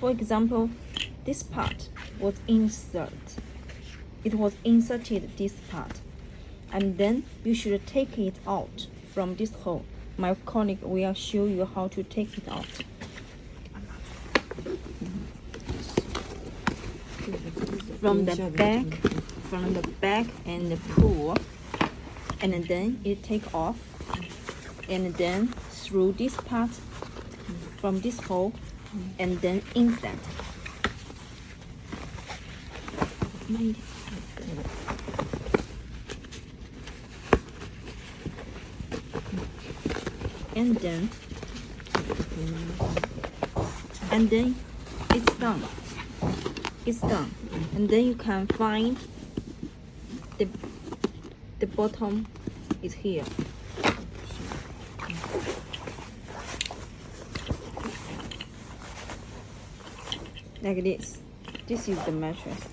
For example, this part was inserted this part, and then you should take it out from this hole. My colleague will show you how to take it out. From the back and the pull, and then you take off, and then through this part from this hole, and then insert. And then it's done. And then you can find the bottom is here. Like this. This is the mattress.